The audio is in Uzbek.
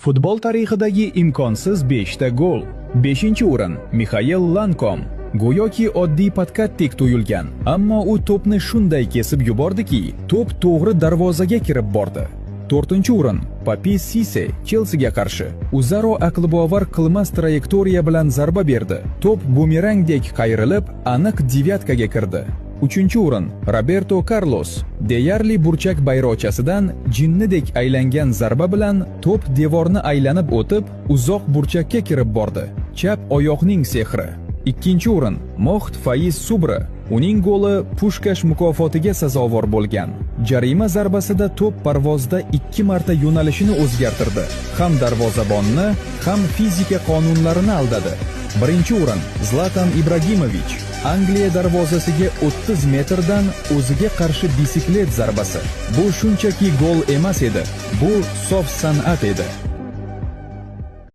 Futbol tarixidagi imkonsiz 5 ta gol. 5-o'rin Mixail Lankom. Go'yoki oddiy patkattdek tuyulgan, ammo u to'pni shunday kesib yubordiki, to'p to'g'ri darvozaga kirib bordi. 4-o'rin Papi Sisse Chelsiga qarshi. Uzaro aqlbovar qilmas trayektoriya bilan zarba berdi. To'p bumerangdek qayrilib, aniq devyatkaga kirdi. 3-o'rin Roberto Carlos deyarli burchak bayroqchasidan jinnidek aylangan zarba bilan to'p devorni aylanib o'tib, uzoq burchakka kirib bordi. Chap oyoqning sehri. 2-o'rin Moht Faiz Subra. Uning goli Pushkash mukofotiga sazovor bo'lgan. Jarima zarbasida to'p parvozda 2 marta yo'nalishini o'zgartirdi. Ham darvozabonni, ham fizika qonunlarini aldadi. 1-o'rin Zlatan Ibragimovich. Angliya darvozasiga 30 metrdan o'ziga qarshi bisiklet zarbasi. Bu shunchaki gol emas edi. Bu sof san'at edi.